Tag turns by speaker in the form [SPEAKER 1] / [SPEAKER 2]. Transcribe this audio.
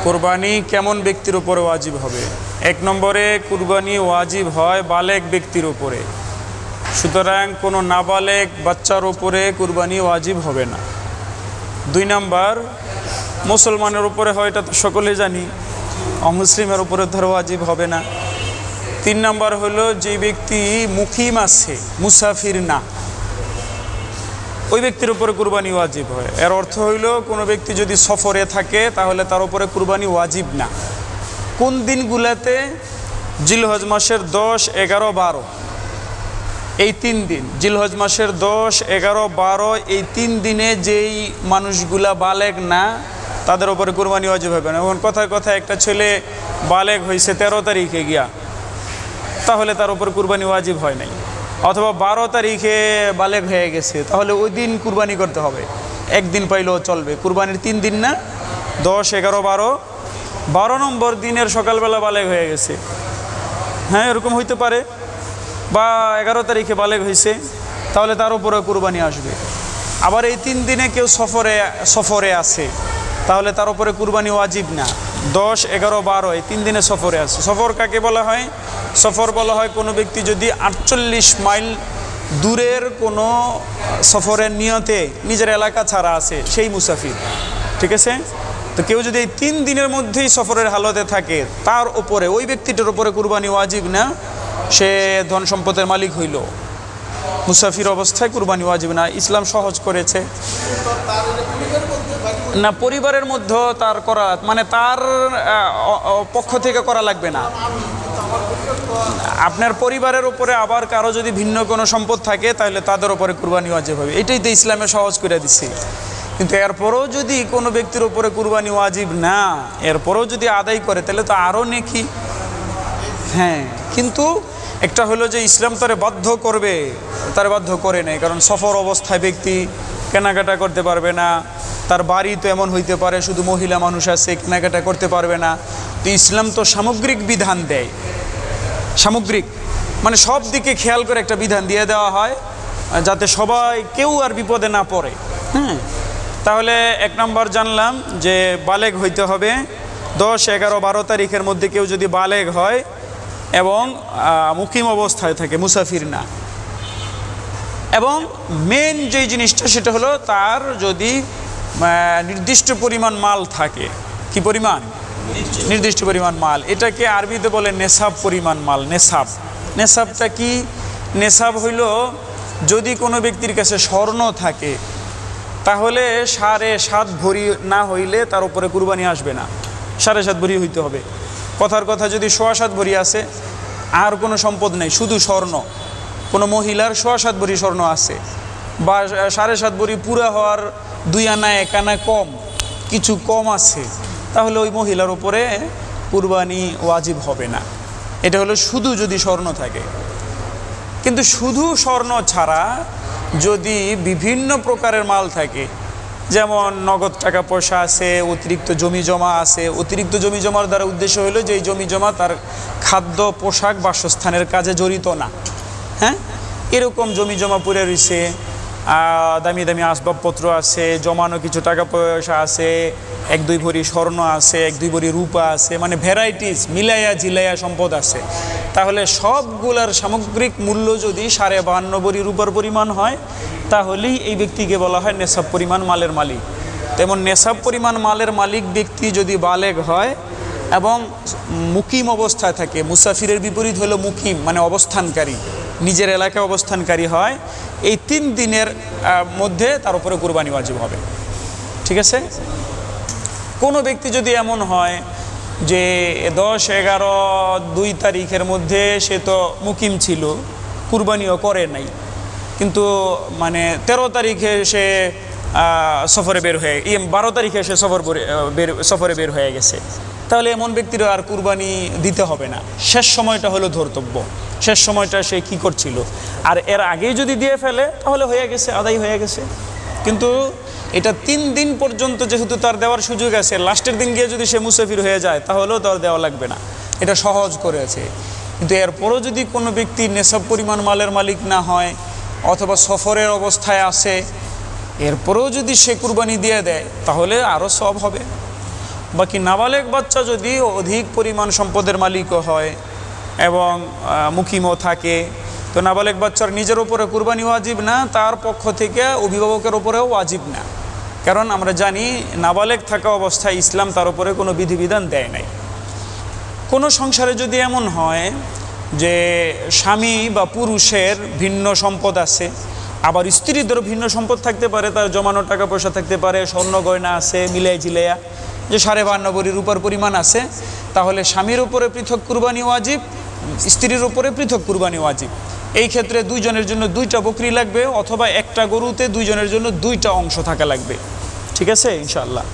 [SPEAKER 1] কুরবানি কেমন ব্যক্তির উপরে ওয়াজিব হবে? এক নম্বরে কুরবানি ওয়াজিব হয় বালেগ ব্যক্তির উপরে, সুতরাং কোনো নাবালেগ বাচ্চার উপরে কুরবানি ওয়াজিব হবে না। দুই নম্বর, মুসলমানের উপরে হয়, এটা তো সকলে জানি, অমুসলিমের উপরে ধর ওয়াজিব হবে না। তিন নম্বর হলো যে ব্যক্তি মুকিম আছে, মুসাফির না, ওই ব্যক্তির উপরে কুরবানি ওয়াজিব হয়। এর অর্থ হইল কোনো ব্যক্তি যদি সফরে থাকে তাহলে তার উপরে কুরবানি ওয়াজিব না। কোন দিনগুলাতে? জিলহজ মাসের 10, 11, 12 এই 3 দিন, জিলহজ মাসের 10, 11, 12 এই 3 দিনে যেই মানুষগুলা বালেগ না তাদের উপরে কুরবানি ওয়াজিব হবে না। এখন কথায় কথায় একটা ছেলে বালেগ হয়েছে 13 তারিখে গিয়া, তাহলে তার উপর কুরবানি ওয়াজিব হয় নাই, অথবা 12 তারিখে বালেগ হয়ে গেছে, তাহলে ওই দিন কুরবানি করতে হবে, একদিন পাইলেও চলবে। কুরবানির 3 দিন না, 10, 11, 12। 12 নম্বর দিনের সকালবেলা বালেগ হয়ে গেছে, হ্যাঁ এরকম হইতে পারে, বা 11 তারিখে বালেগ হয়েছে, তাহলে তার উপরে কুরবানি আসবে। আবার এই 3 দিনে কেউ সফরে আছে, তাহলে তার উপরে কুরবানি ওয়াজিব না। 10, 11, 12 এই 3 দিনে সফরে আছে। সফর কাকে বলা হয়? সফর বলা হয় কোনো ব্যক্তি যদি 48 মাইল দূরের কোনো সফরের নিয়তে নিজের এলাকা ছাড়া আছে, সেই মুসাফির, ঠিক আছে? তো কেউ যদি এই 3 দিনের মধ্যেই সফরের হালতে থাকে, তার উপরে, ওই ব্যক্তিটার উপরে কুরবানি ওয়াজিব না। সে ধন সম্পদের মালিক হইল, মুসাফির অবস্থায় কুরবানি ওয়াজিব না। ইসলাম সহজ করেছে না, পরিবারের মধ্যে তার করা, মানে তার পক্ষ থেকে করা লাগবে না। আপনার পরিবারের উপরে আবার কারো যদি ভিন্ন কোনো সম্পদ থাকে তাহলে তাদের উপরে কুরবানি ওয়াজিব হবে। এটাই তো ইসলামে সহজ করে দিচ্ছে। কিন্তু এরপরেও যদি কোনো ব্যক্তির উপরে কুরবানি ওয়াজিব না, এরপরেও যদি আদায় করে তাহলে তো আরও নেকি। হ্যাঁ, কিন্তু একটা হলো যে ইসলাম তারে বাধ্য করবে, তারে বাধ্য করে নেই, কারণ সফর অবস্থায় ব্যক্তি কেনাকাটা করতে পারবে না, তার বাড়ি তো এমন হইতে পারে শুধু মহিলা মানুষ আছে, কেনাকাটা করতে পারবে না। তো ইসলাম তো সামগ্রিক বিধান দেয়, সামগ্রিক মানে সব দিকে খেয়াল করে একটা বিধান দিয়ে দেওয়া হয়, যাতে সবাই কেউ আর বিপদে না পড়ে। হ্যাঁ, তাহলে 1 নম্বর জানলাম যে বালেগ হইতে হবে। 10, 11, 12 তারিখের মধ্যে কেউ যদি বালেগ হয় এবং মুকিম অবস্থায় থাকে, মুসাফির না। এবং মেন যে জিনিসটা সেটা হলো তার যদি নির্দিষ্ট পরিমাণ মাল থাকে। কি পরিমাণ? নির্দিষ্ট পরিমাণ মাল। এটাকে আরবিতে বলে নেসাব পরিমাণ মাল। নেসাব, নেসাবটা কি? নেসাব হইল যদি কোনো ব্যক্তির কাছে স্বর্ণ থাকে তাহলে 7.5 ভরি না হইলে তার উপরে কুরবানি আসবে না, 7.5 ভরি হইতে হবে। কথার কথা যদি 7.25 ভরি আছে, আর কোনো সম্পদ নেই, শুধু স্বর্ণ, কোনো মহিলার 7.25 ভরি স্বর্ণ আছে, বা 7.5 ভরি পুরা হওয়ার 2 আনা 1 আনা কম, কিছু কম আছে, তাহলে ওই মহিলার উপরে কুরবানি ওয়াজিব হবে না। এটা হলো শুধু যদি স্বর্ণ থাকে। কিন্তু শুধু স্বর্ণ ছাড়া যদি বিভিন্ন প্রকারের মাল থাকে, যেমন নগদ টাকা পয়সা আছে, অতিরিক্ত জমি জমা আছে, অতিরিক্ত জমি জমার দ্বারা উদ্দেশ্য হলো যে এই জমি জমা তার খাদ্য, পোশাক, বাসস্থানের কাজে জড়িত না। হ্যাঁ, এরকম জমি জমা পড়ে রয়েছে, দামি দামি আসবাবপত্র আছে, জমানো কিছু টাকা পয়সা আছে, 1-2 ভরি স্বর্ণ আছে, 1-2 ভরি রূপা আছে, মানে ভ্যারাইটিস মিলাইয়া ঝিলাইয়া সম্পদ আছে, তাহলে সবগুলার সামগ্রিক মূল্য যদি 52.5 ভরি রূপার পরিমাণ হয় তাহলেই এই ব্যক্তিকে বলা হয় নেশাব পরিমাণ মালের মালিক। তেমন নেশাব পরিমাণ মালের মালিক ব্যক্তি যদি বালেগ হয় এবং মুকিম অবস্থায় থাকে, মুসাফিরের বিপরীত হলো মুকিম মানে অবস্থানকারী, নিজের এলাকায় অবস্থানকারী হয়, এই 3 দিনের মধ্যে তার উপরে কুরবানি ওয়াজিব হবে। ঠিক আছে? কোনো ব্যক্তি যদি এমন হয় যে 10, 11, 2 তারিখের মধ্যে সে তো মুকিম ছিল, কুরবানিও করে নাই, কিন্তু মানে 13 তারিখে সে সফরে বের হয়ে, 12 তারিখে সে সফরে বের হয়ে গেছে, তাহলে এমন ব্যক্তির আর কুরবানি দিতে হবে না। শেষ সময়টা হলো ধর্তব্য, শেষ সময়টা সে কি করছিল, আর এর আগেই যদি দিয়ে ফেলে তাহলে হয়ে গেছে, আদায় হয়ে গেছে। কিন্তু এটা 3 দিন পর্যন্ত যেহেতু তার দেওয়ার সুযোগ আছে, লাস্টের দিন গিয়ে যদি সে মুসাফির হয়ে যায় তাহলেও তার দেওয়া লাগবে না, এটা সহজ করেছে। কিন্তু এরপরও যদি কোনো ব্যক্তি নেশাব পরিমাণ মালের মালিক না হয় অথবা সফরের অবস্থায় আসে, এরপরেও যদি সে কুরবানি দিয়ে দেয় তাহলে আরও সওয়াব হবে। বাকি নাবালেগ বাচ্চা যদি অধিক পরিমাণ সম্পদের মালিকও হয় এবং মুকিমও থাকে, তো নাবালেগ বাচ্চার নিজের উপরে কুরবানি ওয়াজিব না, তার পক্ষ থেকে অভিভাবকের উপরেও ওয়াজিব না। কারণ আমরা জানি নাবালেগ থাকা অবস্থায় ইসলাম তার উপরে কোনো বিধিবিধান দেয় নাই। কোনো সংসারে যদি এমন হয় যে স্বামী বা পুরুষের ভিন্ন সম্পদ আছে, আবার স্ত্রীদেরও ভিন্ন সম্পদ থাকতে পারে, তার জমানো টাকা পয়সা থাকতে পারে, স্বর্ণ গয়না আছে মিলাই জিলাইয়া যে 52 ভরি রূপার পরিমাণ আছে, তাহলে স্বামীর উপরে পৃথক কুরবানি ওয়াজিব, স্ত্রীর উপরে পৃথক কুরবানি ওয়াজিব। এই ক্ষেত্রে দুইজনের জন্য 2টা বকরি লাগবে, অথবা একটা গরুতে দুইজনের জন্য 2টা অংশ থাকা লাগবে। ঠিক আছে ইনশাআল্লাহ।